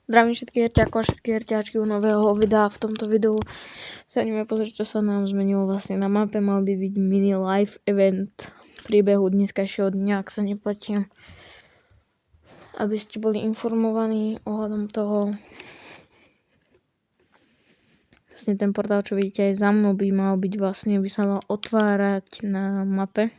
Zdravím všetkých herťákov a všetky herťáčky u nového videa. V tomto videu sa ideme pozrieť, čo sa nám zmenilo vlastne na mape. Mal by byť mini live event v priebehu dneskajšieho dňa, ak sa nepletím. Aby ste boli informovaní ohľadom toho. Vlastne ten portál, čo vidíte aj za mnou, by mal byť vlastne, by sa mal otvárať na mape.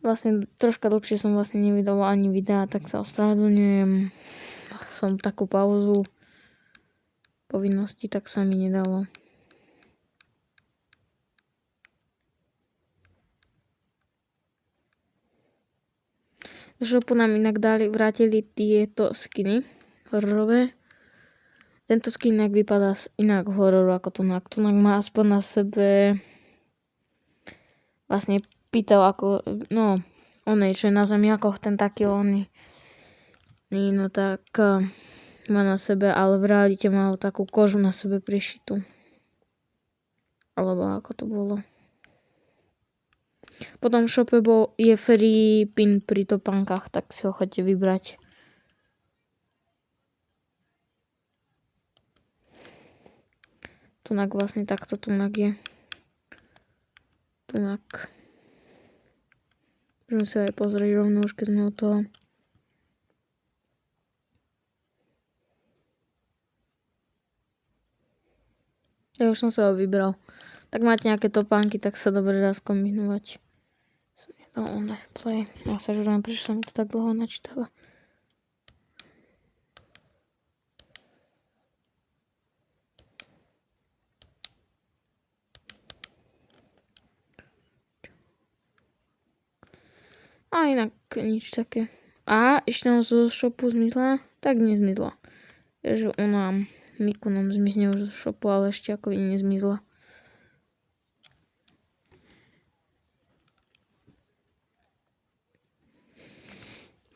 Vlastne troška dlhšie som vlastne nevydal ani videa, tak sa ospravedlňujem. Som takú pauzu povinnosti, tak sa mi nedalo. Do shopu nám inak vrátili tieto skiny hororové. Tento skin inak vypadá inak v hororu ako Tunak. Tunak má aspoň na sebe vlastne pýtal ako, no, onej, čo je na zemiakoch, ten taký oný. No tak má na sebe, ale v realite mal takú kožu na sebe prišitú. Alebo ako to bolo. Potom v shope je free pin pri topánkach, tak si ho chodite vybrať. Tunak vlastne takto Tunak je. Tunak. Môžeme sa aj pozrieť rovno už, keď sme u toho. Ja už som sa ho vybral. Tak máte nejaké topánky, tak sa dobre dá skombinovať. Som nedal play. Ja sa žurám, prečo sa mi to tak dlho načítava. A inak nič také. A ešte nám zo shopu zmizla? Tak nezmizla. Takže ona Miku nám zmizne už zo shopu, ale ešte ako nezmizla.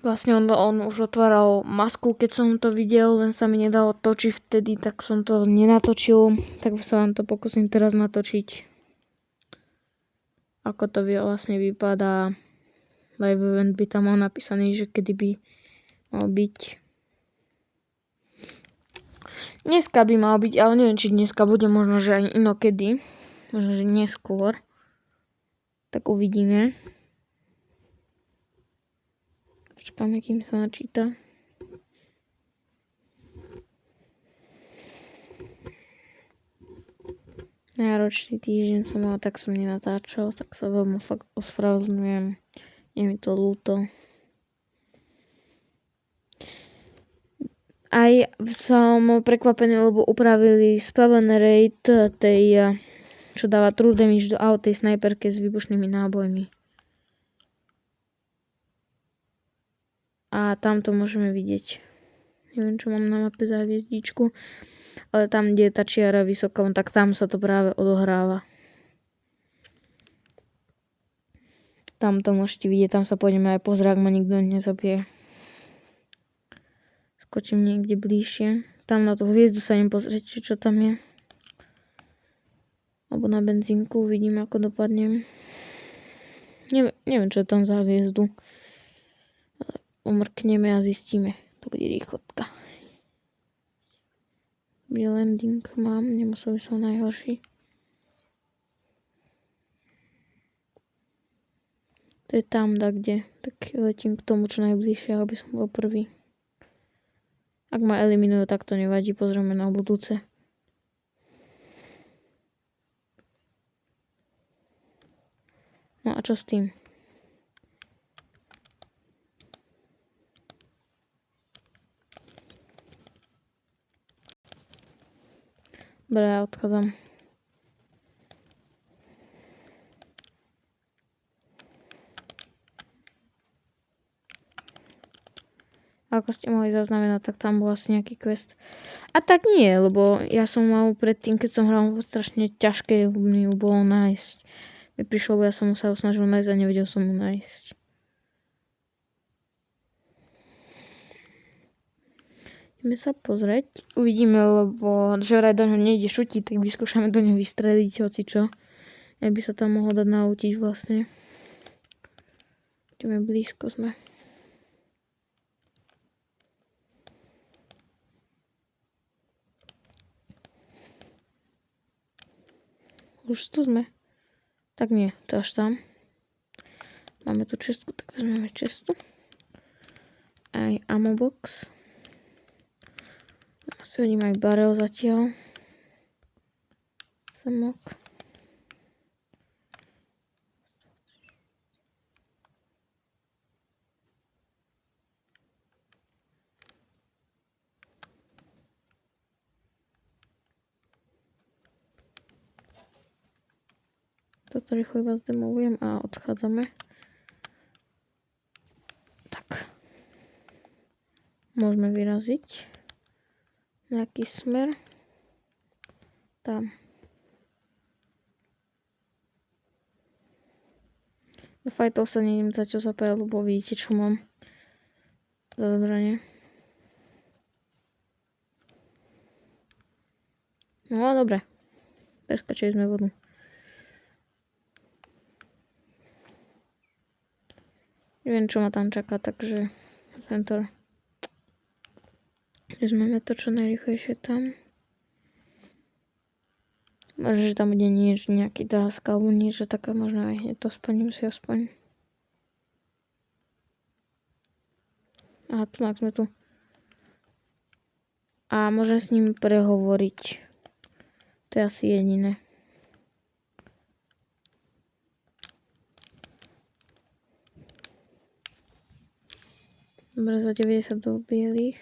Vlastne on už otváral masku, keď som to videl, len sa mi nedalo točiť vtedy, tak som to nenatočil. Tak sa vám to pokúsim teraz natočiť. Ako to vlastne vypadá. Live event by tam mal napísaný, že kedy by mal byť. Dneska by mal byť, ale neviem, či dneska bude, možno, že aj inokedy. Možno, že neskôr. Tak uvidíme. Čakáme, kým sa načíta. Náročný týždeň som mal, tak som nenatáčal, tak sa veľmi fakt ospravedlňujem. Je mi to ľúto. Aj som prekvapený, lebo upravili spelling rate tej, čo dáva true damage do auta, tej snajperke s výbušnými nábojmi. A tam to môžeme vidieť. Neviem, čo mám na mape za hviezdičku. Ale tam, kde je tá čiara vysoká, tak tam sa to práve odohráva. Tam to môžete vidieť, tam sa pôjdeme aj pozrieť, ak ma nikto nezabije. Skočím niekde bližšie. Tam na tú hviezdu sa idem pozrieť, čo tam je. Alebo na benzínku, uvidím, ako dopadnem. Neviem, čo je tam za hviezdu. Umrkneme a zistíme. To bude rýchlotka. Landing mám, nemusel by som najhorší. To je tam, kde. Tak letím k tomu, čo najbližšie, aby som bol prvý. Ak ma eliminujú, tak to nevadí, pozrieme na budúce. No a čo s tým? Dobre, ja odchádzam. Ako ste mohli zaznamenať, tak tam bol asi nejaký quest. A tak nie, lebo ja som mal predtým, keď som hral, strašne ťažké mi bolo nájsť. Mi prišlo, lebo ja som sa snažil nájsť a nevedel som mu nájsť. Ideme sa pozrieť. Uvidíme, lebo že vraj do ňoho nejde šutiť, tak vyskúšame do ňoho vystreliť hocičo. Ja by sa tam mohol dať nautiť vlastne. Ideme blízko sme. Už tu sme. Tak nie, to až tam. Máme tu čestku, tak vezmeme čestu. Aj ammo box. Si hodím aj barel zatiaľ. Samok. Toto rýchlo iba zdemovujem a odchádzame. Tak. Môžeme vyraziť. Nejaký smer. Tam. Do fightov sa nejdem zatiaľ zapájať, lebo vidíte, čo mám za zbranie. No dobre. Preskačili sme vodu. Neviem, čo ma tam čaká, takže vezmeme to čo najrýchlejšie tam. Možno, že tam bude nejaký task alebo niečo také, možno aj hneď to splním si aspoň. Aha, tak sme tu. A môžem s ním prehovoriť. To je asi jediné. Dobre, za 90 do bielých.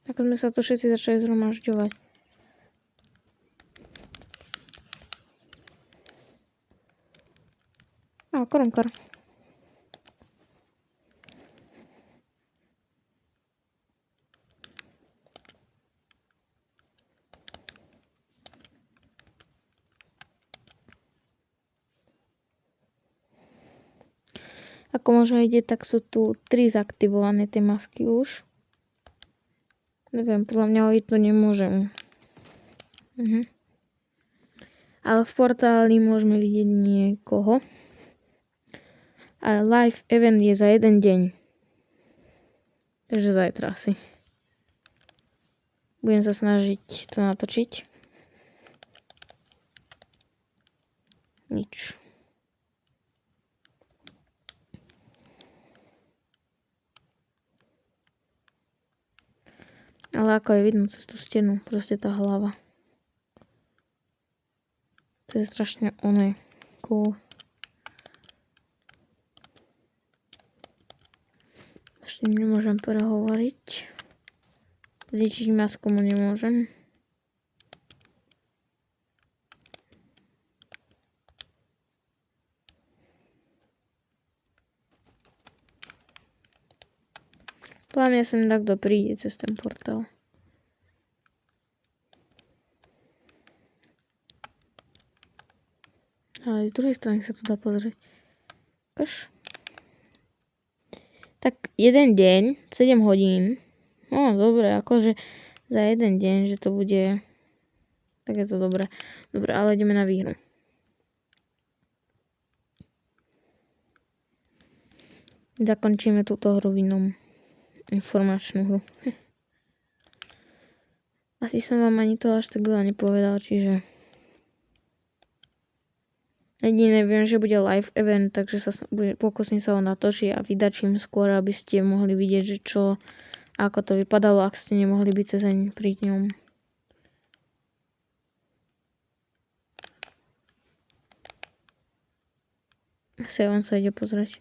Ako sme sa tu všetci začali zhromažďovať. A, korunkar. Ako možno vidieť, tak sú tu 3 zaktivované tie masky už. Neviem, podľa mňa ho to nemôžem. Ale v portáli môžeme vidieť niekoho. A live event je za 1 deň. Takže zajtra asi. Budem sa snažiť to natočiť. Nič. Ale ako je vidno cez tú stenu, proste tá hlava. To je strašne cool. Ešte nemôžem prehovoriť. Zničiť masku mu nemôžem. Hlavne sem takto príde cez ten portál. Ale z druhej strany sa to dá pozrieť. Kaž. Tak 1 deň, 7 hodín. No dobre, akože za 1 deň, že to bude... Tak je to dobré. Dobre, ale ideme na výhru. Zakončíme túto hru v inom. Informačnú hru. Asi som vám ani to až tak veľa nepovedal, čiže... Jediné viem, že bude live event, takže sa pokúsim sa ho natočiť a vydať čím skôr, aby ste mohli vidieť, že čo, ako to vypadalo, ak ste nemohli byť cezeň pri ňom. Asi on sa ide pozrieť.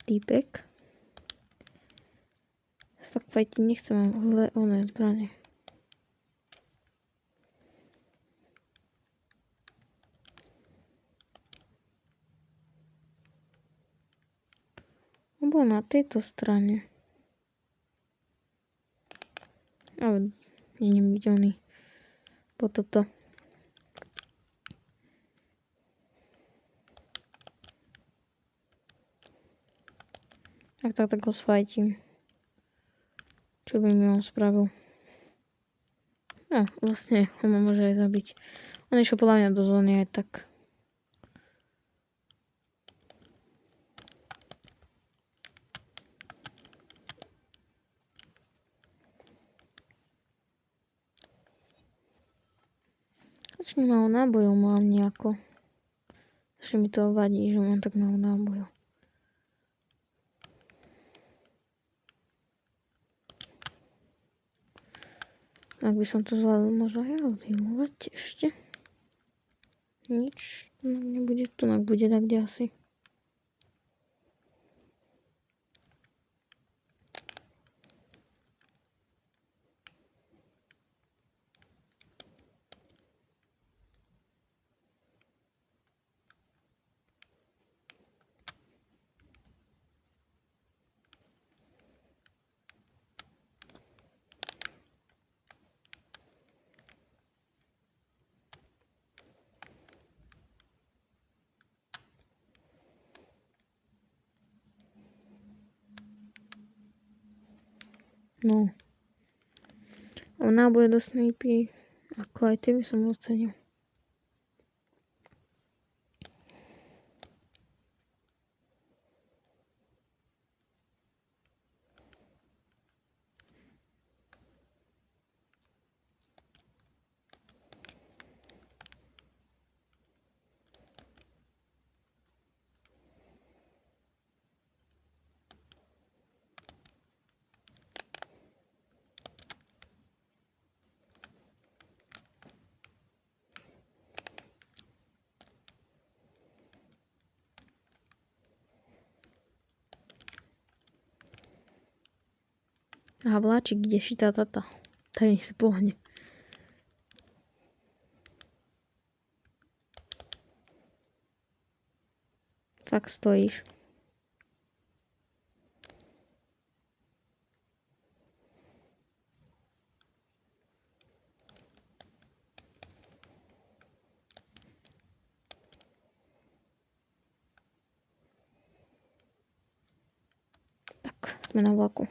Týpek. Fakt fajti, nechcem oné zbranie. On bol na tejto strane. Ale nie je viditeľný. Po toto. Tak ho sfajtím. Čo by mi on spravil? No, vlastne ho môže aj zabiť. On išiel podľa mňa do zóny aj tak. Začne málo nábojov mám nejako. Ešte mi to vadí, že mám tak málo nábojov. Ak by som to zvládol, možno aj odhealovať ešte. Nič, no nebude tu, ak bude tak kde asi. No. A náboje do snipy, ako aj tie by som ocenil. A vláčik ide šitá tata. Tady si pohne. Fakt stojíš. Tak, sme na vlaku.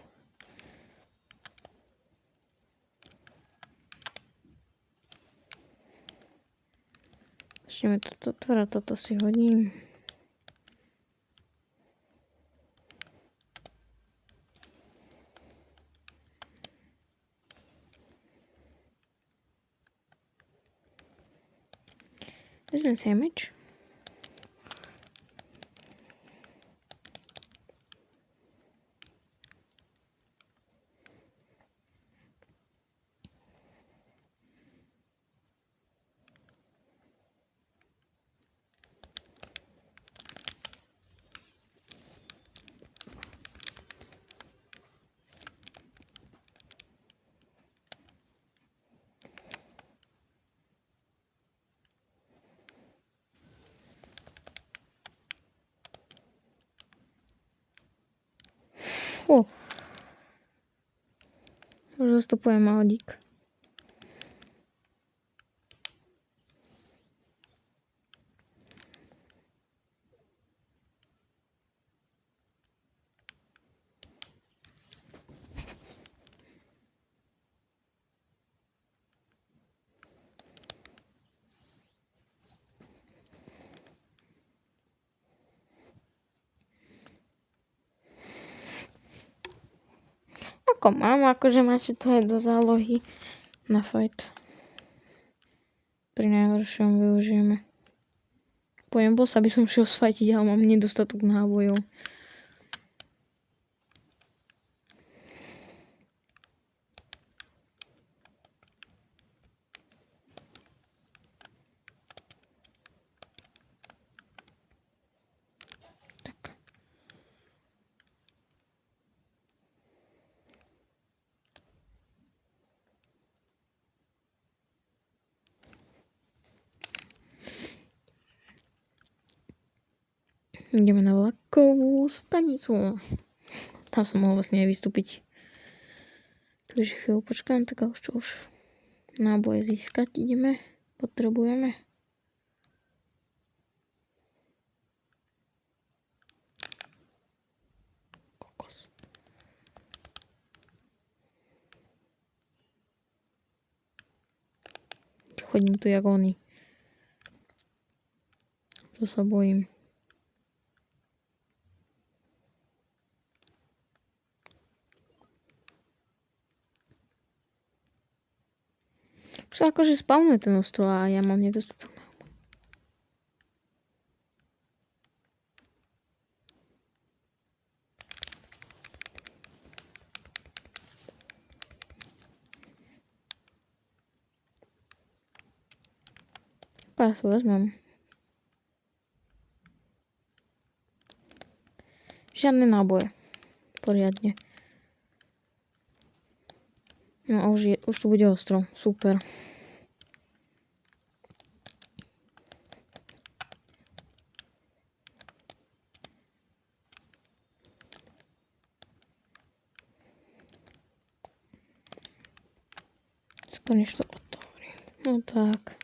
Začneme toto otvárať, toto si hodím. Vezmem si aj meč. Už zastupujem Maldík. Ako mám, akože máte to aj do zálohy na fight. Pri najhoršom využijeme. Pojem boss, aby som šiel sfajtiť, ale mám nedostatok nábojov. Ideme na vlakovú stanicu. Tam som mohol vlastne aj vystúpiť. Takže chvíľu počkám, tak už čo už náboje získať ideme. Potrebujeme. Kokos. Chodím tu jak oni. To sa bojím. Už sa akože spawnuje ten ostrov a ja mám nedostatok. Pár si vezmem. Žiadne náboje. Poriadne. No a už tu bude ostrov. Super. Konečne to otvorím. No tak.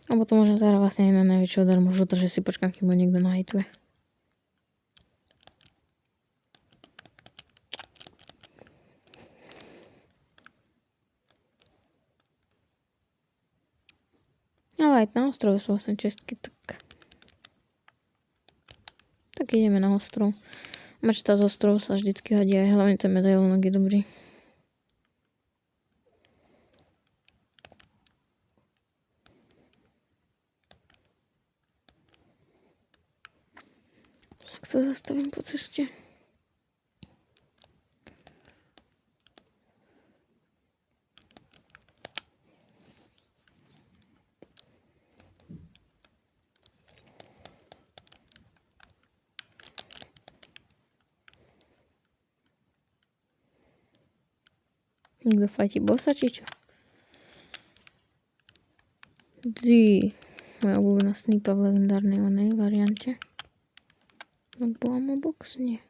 A potom môžem zahrať vlastne aj na najväčšieho darmo žuta, že si počkám, kým ho niekto nahejtuje. Ale aj na ostrove sú vlastne čestky, tak ideme na ostrov. Mačta z ostrov sa vždycky hodí aj hlavne ten medailónok je dobrý. Tak sa zastavím po ceste. Niekto fajti bossa, či čo? Moja obľúbená snipa v legendárnej onej variante. No Ammo box, nie.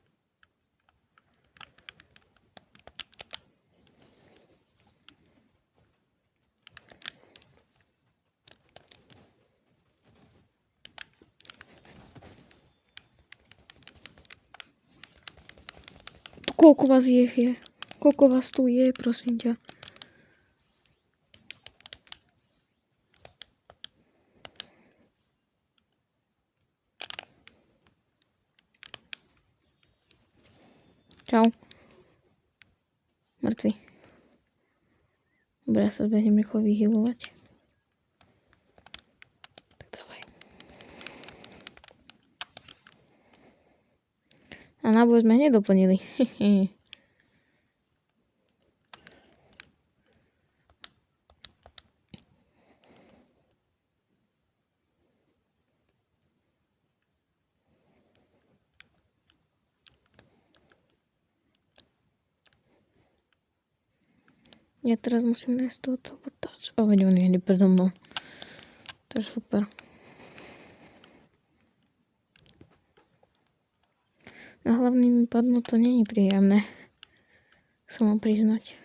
Koľko vás je? Koľko vás tu je, prosím ťa? Čau. Mŕtvy. Dobre, ja sa zbehnem rýchlo vyhealovať. Tak dávaj. A náboj sme hneď doplnili. Ja teraz musím nájsť toho teleportáča. Veď on je hneď predo mnou. To je super. Na hlavným padnú to není príjemné. Sa mám priznať.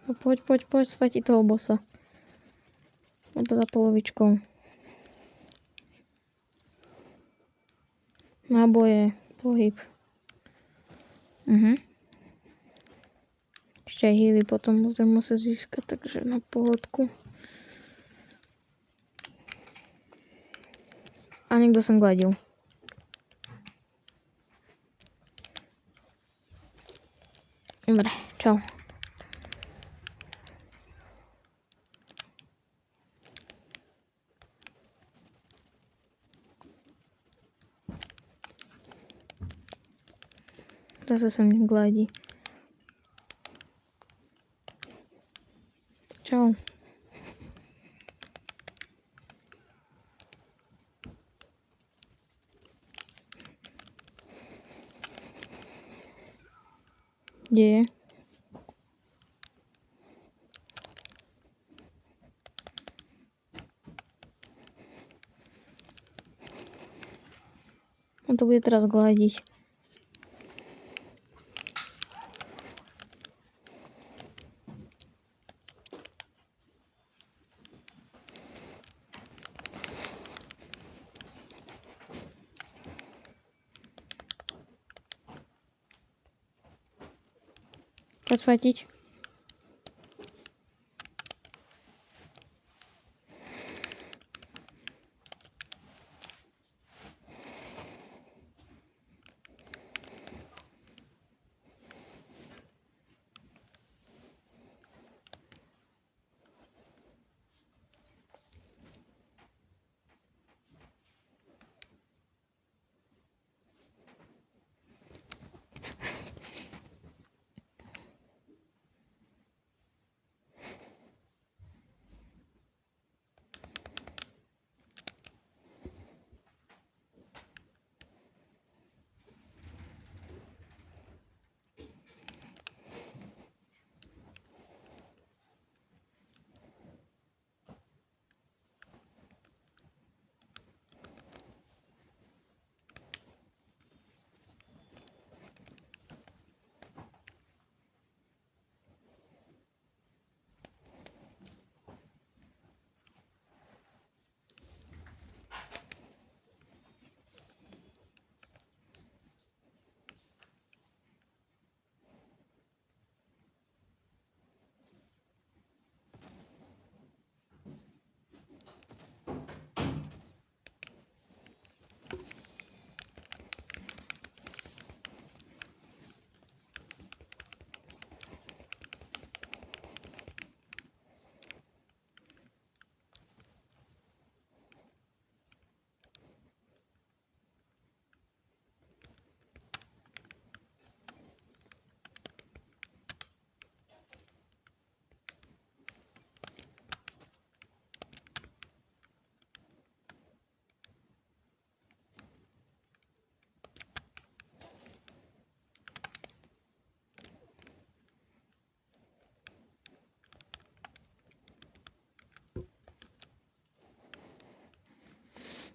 No poď, sveti toho bossa. On to za polovičkou. Náboje, pohyb. Ešte aj healy potom budem musieť získať, takže na pohodku. A niekto som gladil. Dobre, čau. Zase sa mi gladí. Čau. Kde je? On to bude teraz gladiť. Poď svetiť.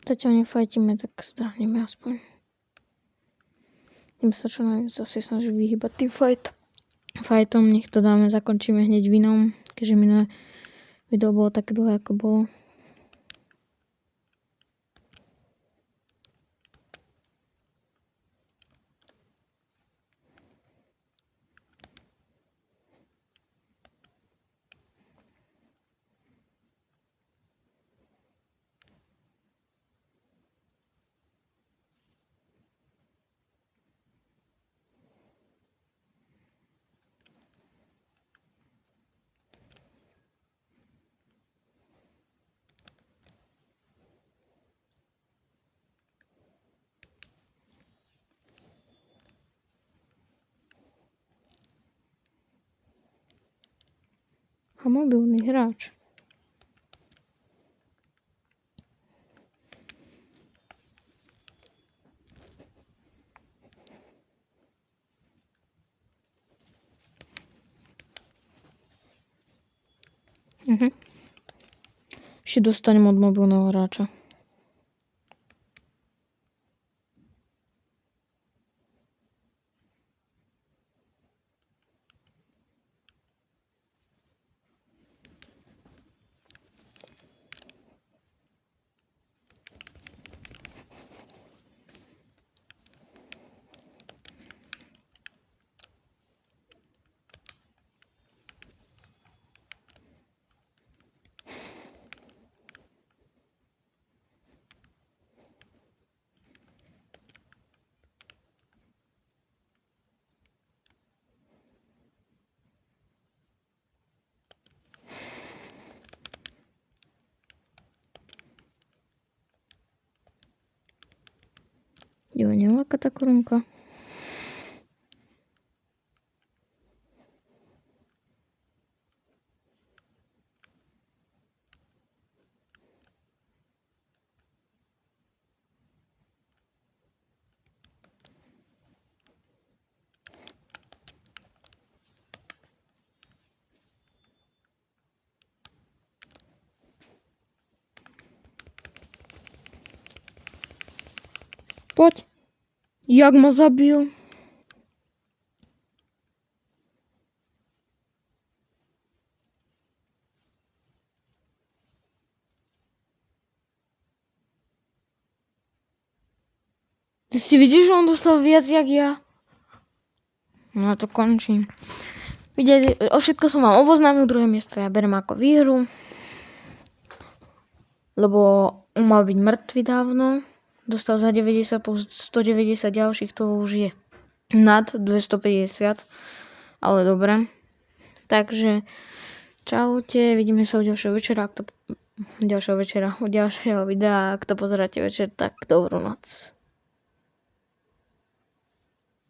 Zatiaľ nefajtíme, tak zdrahneme aspoň. Tým sa čo najviac zase snaží vyhýbať tým fajtom. Nech to dáme, zakončíme hneď vinom, keďže minulé video bolo také dlhé, ako bolo. A mobilný hráč. Ešte dostanem od mobilného hráča. Jo, nejaká tá korunka. Poď. Jak ma zabil? Ty si vidíš, že on dostal viac jak ja? No to končím. Videli, o všetko som vám oboznámil, druhé miesto ja berem ako výhru. Lebo on mal byť mŕtvy dávno. Dostal za 90 plus 190 ďalších, to už je nad 250. Ale dobre. Takže čaute, vidíme sa u ďalšieho večera, u ďalšieho videa, ak to pozeráte večer, tak dobrú noc.